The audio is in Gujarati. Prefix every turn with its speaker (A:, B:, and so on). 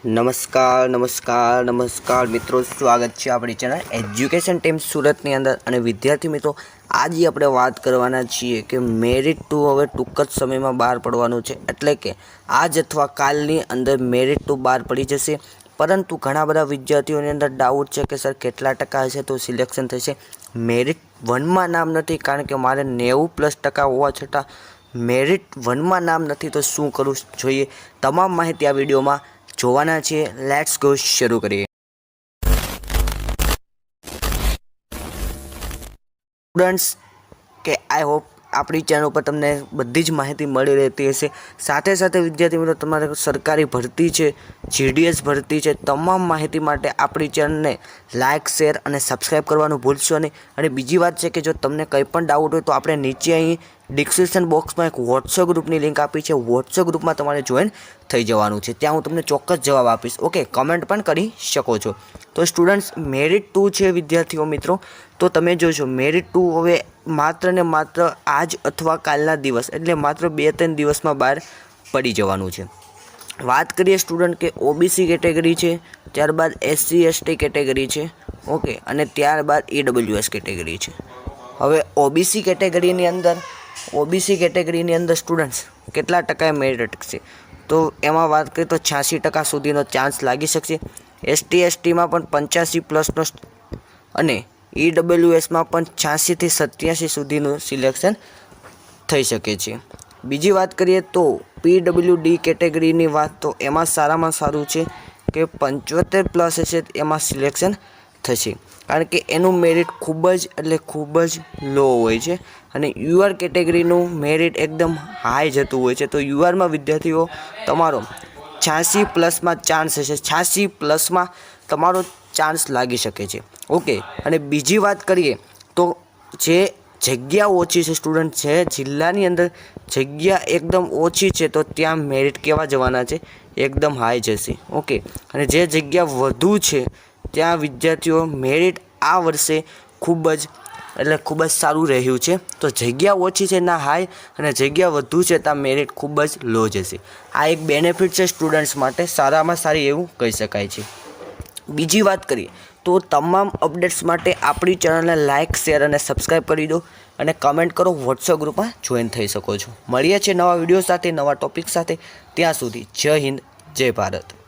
A: નમસ્કાર મિત્રો, સ્વાગત છે આપણી ચેનલ એજ્યુકેશન ટીમ સુરતની અંદર। અને વિદ્યાર્થી મિત્રો, આજે આપણે વાત કરવાના છીએ કે મેરિટ 2 હવે ટૂંક જ સમયમાં બહાર પડવાનું છે, એટલે કે આજ અથવા કાલની અંદર મેરિટ 2 બહાર પડી જશે। પરંતુ ઘણા બધા વિદ્યાર્થીઓની અંદર ડાઉટ છે કે સર કેટલા ટકા હશે તો સિલેક્શન થશે। મેરિટ 1માં નામ નથી, કારણ કે મારે 90+ હોવા છતાં મેરિટ 1માં નામ નથી, તો શું કરવું જોઈએ? તમામ માહિતી આ વિડીયોમાં જોવાના છે। લેટ્સ ગો, શરૂ કરીએ। સ્ટુડન્ટ્સ કે આઈ હોપ આપણી ચેનલ ઉપર તમને બધી જ માહિતી મળી રહેતી હશે। સાથે સાથે વિદ્યાર્થી મિત્રો, તમારે સરકારી ભરતી છે, GDS ભરતી છે, તમામ માહિતી માટે આપણી ચેનલને લાઇક, શેર અને સબસ્ક્રાઈબ કરવાનું ભૂલશો નહીં। અને બીજી વાત છે કે જો તમને કંઈ પણ ડાઉટ હોય તો આપણે નીચે અહીં ડિસ્ક્રિપ્શન બોક્સમાં એક વોટ્સઅપ ગ્રુપની લિંક આપી છે, વોટ્સઅપ ગ્રુપમાં તમારે જોઈન થઈ જવાનું છે। ત્યાં હું તમને ચોક્કસ જવાબ આપીશ, ઓકે? કમેન્ટ પણ કરી શકો છો। તો સ્ટુડન્ટ્સ, મેરિટ 2 છે વિદ્યાર્થીઓ મિત્રો, તો તમે જોશો મેરિટ 2 હવે માત્ર ને માત્ર આજ અથવા કાલના દિવસ, એટલે માત્ર 2-3 દિવસમાં બહાર પડી જવાનું છે। વાત કરીએ સ્ટુડન્ટ કે OBC કેટેગરી છે, ત્યારબાદ SC ST કેટેગરી છે, ઓકે, અને ત્યારબાદ EWS કેટેગરી છે। હવે OBC કેટેગરીની અંદર સ્ટુડન્ટ્સ કેટલા ટકા મેરિટ અટકશે? તો એમાં વાત કરીએ તો 86% સુધીનો ચાન્સ લાગી શકશે। ST STમાં પણ 85+નો અને EWSમાં પણ 86 થી 87 સુધીનું સિલેક્શન થઈ શકે છે। બીજી વાત કરીએ તો PWD કેટેગરીની વાત, તો એમાં સારામાં સારું છે કે 75+ હશે એમાં સિલેક્શન થશે, કારણ કે એનું મેરિટ ખૂબ જ લો હોય છે। અને UR કેટેગરીનું મેરિટ એકદમ હાઈ જતું હોય છે, તો URમાં વિદ્યાર્થીઓ તમારો 86+માં ચાન્સ હશે, 86+માં તમારો ચાન્સ લાગી શકે છે, ઓકે। અને બીજી વાત કરીએ તો જે જગ્યા ઓછી છે સ્ટુડન્ટ, છે જિલ્લાની અંદર જગ્યા એકદમ ઓછી છે, તો ત્યાં મેરિટ કેવા જવાના છે? એકદમ હાઈ જશે, ઓકે। અને જે જગ્યા વધુ છે ત્યાં વિદ્યાર્થીઓ મેરિટ આ વર્ષે ખૂબ જ સારું રહ્યું છે। તો જગ્યા ઓછી છે ના હાઈ, અને જગ્યા વધુ છે ત્યાં મેરિટ ખૂબ જ લો જશે। આ એક બેનિફિટ છે સ્ટુડન્ટ્સ માટે, સારામાં સારી એવું કહી શકાય છે। બીજી વાત કરીએ તો તમામ અપડેટ્સ માટે આપણી ચેનલને લાઇક, શેર અને સબસ્ક્રાઈબ કરી દો, અને કમેન્ટ કરો, વોટ્સઅપ ગ્રુપમાં જોઈન થઈ શકો છો। મળીએ છીએ નવા વિડીયો સાથે, નવા ટોપિક સાથે। ત્યાં સુધી જય હિન્દ, જય ભારત।